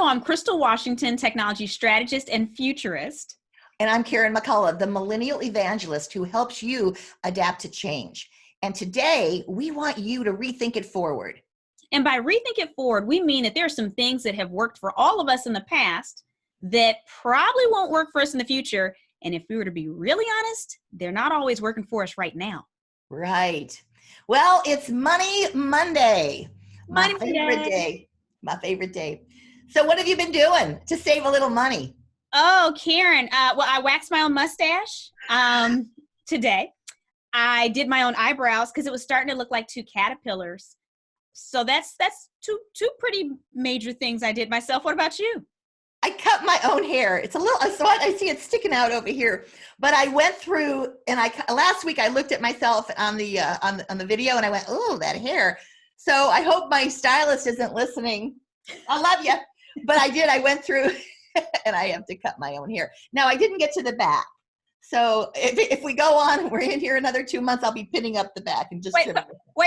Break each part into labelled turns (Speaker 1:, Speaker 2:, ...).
Speaker 1: I'm Crystal Washington, technology strategist and futurist.
Speaker 2: And I'm Karen McCullough, the millennial evangelist who helps you adapt to change. And today we want you to rethink it forward.
Speaker 1: And by rethink it forward, we mean that there are some things that have worked for all of us in the past that probably won't work for us in the future. And if we were to be really honest, they're not always working for us right now.
Speaker 2: Right. Well, it's Money Monday.
Speaker 1: Money
Speaker 2: My favorite
Speaker 1: Monday.
Speaker 2: day. My favorite day. So what have you been doing to save a little money?
Speaker 1: Oh, Karen. Well, I waxed my own mustache today. I did my own eyebrows because it was starting to look like two caterpillars. So that's two pretty major things I did myself. What about you?
Speaker 2: I cut my own hair. It's a little, so I see it sticking out over here. But I went through, and last week I looked at myself on the video, and I went, "Oh, that hair." So I hope my stylist isn't listening. I love you, but I did. I went through, and I have to cut my own hair. Now I didn't get to the back. So if we go on and we're in here another 2 months, I'll be pinning up the back and just
Speaker 1: wait.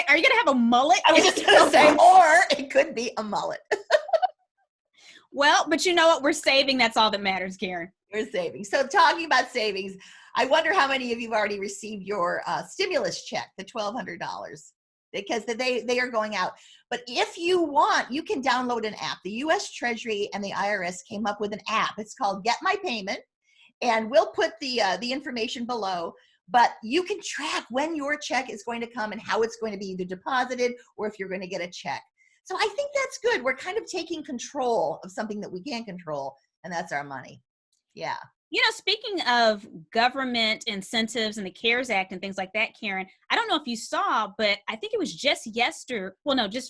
Speaker 1: Are you gonna have a mullet?
Speaker 2: I was just gonna say, or it could be a mullet.
Speaker 1: Well, but you know what? We're saving. That's all that matters, Karen.
Speaker 2: We're saving. So talking about savings, I wonder how many of you have already received your stimulus check, the $1,200, because they are going out. But if you want, you can download an app. The U.S. Treasury and the IRS came up with an app. It's called Get My Payment, and we'll put the information below. But you can track when your check is going to come and how it's going to be either deposited or if you're going to get a check. So I think that's good. We're kind of taking control of something that we can't control, and that's our money. Yeah.
Speaker 1: You know, speaking of government incentives and the CARES Act and things like that, Karen, I don't know if you saw, but I think it was just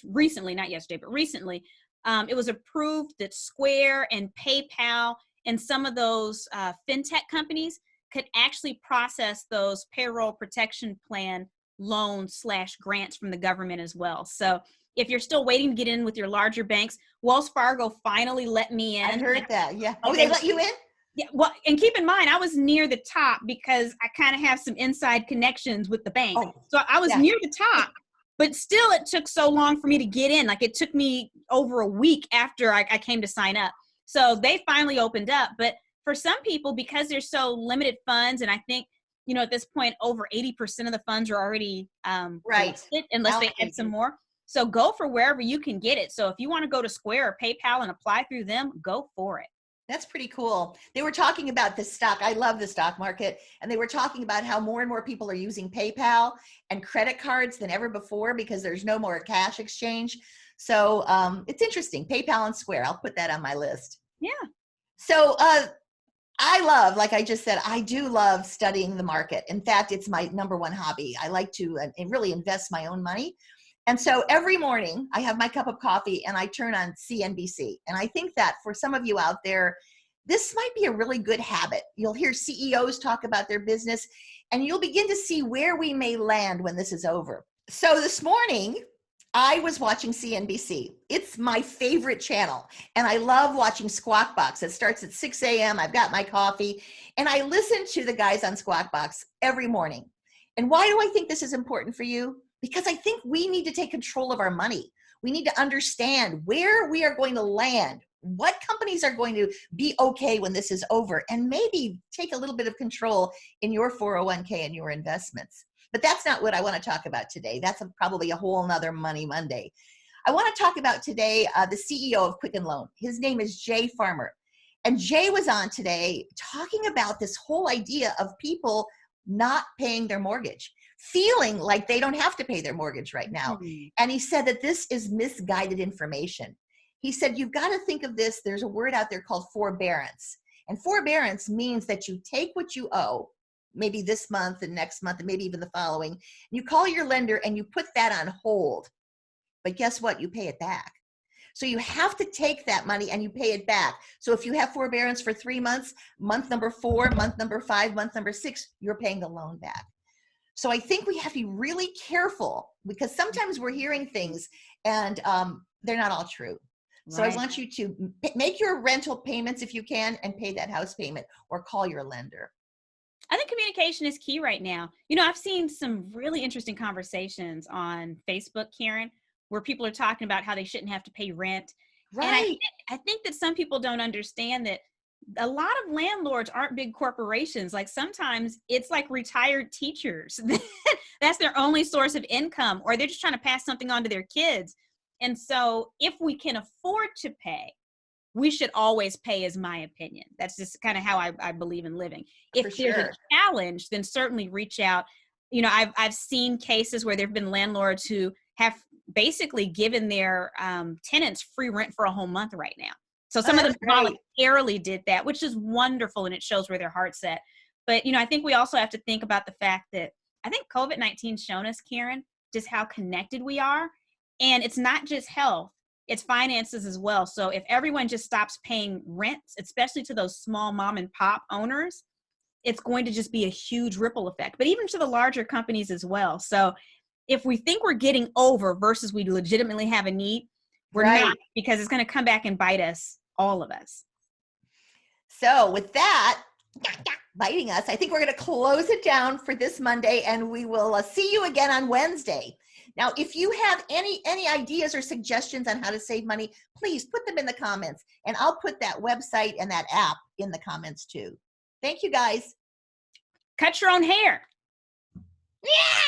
Speaker 1: recently, not yesterday, but recently, it was approved that Square and PayPal and some of those fintech companies could actually process those payroll protection plan loans / grants from the government as well. So if you're still waiting to get in with your larger banks, Wells Fargo finally let me in.
Speaker 2: I heard that, yeah. Oh, they let you in?
Speaker 1: Yeah, well, and keep in mind, I was near the top because I kind of have some inside connections with the bank.
Speaker 2: Oh,
Speaker 1: so I was near the top, but still it took so long for me to get in. Like it took me over a week after I came to sign up. So they finally opened up. But for some people, because there's so limited funds, and I think, you know, at this point, over 80% of the funds are already wasted, unless they add some more. So go for wherever you can get it. So if you want to go to Square or PayPal and apply through them, go for it.
Speaker 2: That's pretty cool. They were talking about the stock. I love the stock market. And they were talking about how more and more people are using PayPal and credit cards than ever before because there's no more cash exchange. So it's interesting. PayPal and Square. I'll put that on my list.
Speaker 1: Yeah.
Speaker 2: So I love, like I just said, I do love studying the market. In fact, it's my number one hobby. I like to really invest my own money. And so every morning I have my cup of coffee and I turn on CNBC. And I think that for some of you out there, this might be a really good habit. You'll hear CEOs talk about their business and you'll begin to see where we may land when this is over. So this morning I was watching CNBC. It's my favorite channel. And I love watching Squawk Box. It starts at 6 a.m. I've got my coffee and I listen to the guys on Squawk Box every morning. And why do I think this is important for you? Because I think we need to take control of our money. We need to understand where we are going to land, what companies are going to be okay when this is over, and maybe take a little bit of control in your 401k and your investments. But that's not what I want to talk about today. That's probably a whole nother Money Monday. I want to talk about today the CEO of Quicken Loan. His name is Jay Farmer. And Jay was on today talking about this whole idea of people not paying their mortgage, feeling like they don't have to pay their mortgage right now. Mm-hmm. And he said that this is misguided information. He said, you've got to think of this. There's a word out there called forbearance. And forbearance means that you take what you owe, maybe this month and next month and maybe even the following, and you call your lender and you put that on hold. But guess what? You pay it back. So you have to take that money and you pay it back. So if you have forbearance for 3 months, month number 4, month number 5, month number 6, you're paying the loan back. So I think we have to be really careful because sometimes we're hearing things and they're not all true. So I want you to make your rental payments if you can and pay that house payment or call your lender.
Speaker 1: I think communication is key right now. You know, I've seen some really interesting conversations on Facebook, Karen, where people are talking about how they shouldn't have to pay rent. And
Speaker 2: Right.
Speaker 1: I think that some people don't understand that a lot of landlords aren't big corporations. Like sometimes it's like retired teachers. That's their only source of income, or they're just trying to pass something on to their kids. And so if we can afford to pay, we should always pay, is my opinion. That's just kind of how I believe in living.
Speaker 2: For
Speaker 1: If there's a
Speaker 2: sure.
Speaker 1: challenge, then certainly reach out. You know, I've seen cases where there've been landlords who have basically given their tenants free rent for a whole month right now. So
Speaker 2: Oh,
Speaker 1: some of them
Speaker 2: that's great.
Speaker 1: voluntarily did that, which is wonderful, and it shows where their heart's at. But, you know, I think we also have to think about the fact that I think COVID-19 shown us, Karen, just how connected we are. And it's not just health, it's finances as well. So if everyone just stops paying rents, especially to those small mom and pop owners, it's going to just be a huge ripple effect, but even to the larger companies as well. So if we think we're getting over versus we legitimately have a need, we're
Speaker 2: Right.
Speaker 1: not, because it's going to come back and bite us, all of us.
Speaker 2: So with that, biting us, I think we're going to close it down for this Monday, and we will see you again on Wednesday. Now, if you have any ideas or suggestions on how to save money, please put them in the comments, and I'll put that website and that app in the comments too. Thank you, guys.
Speaker 1: Cut your own hair.
Speaker 2: Yeah.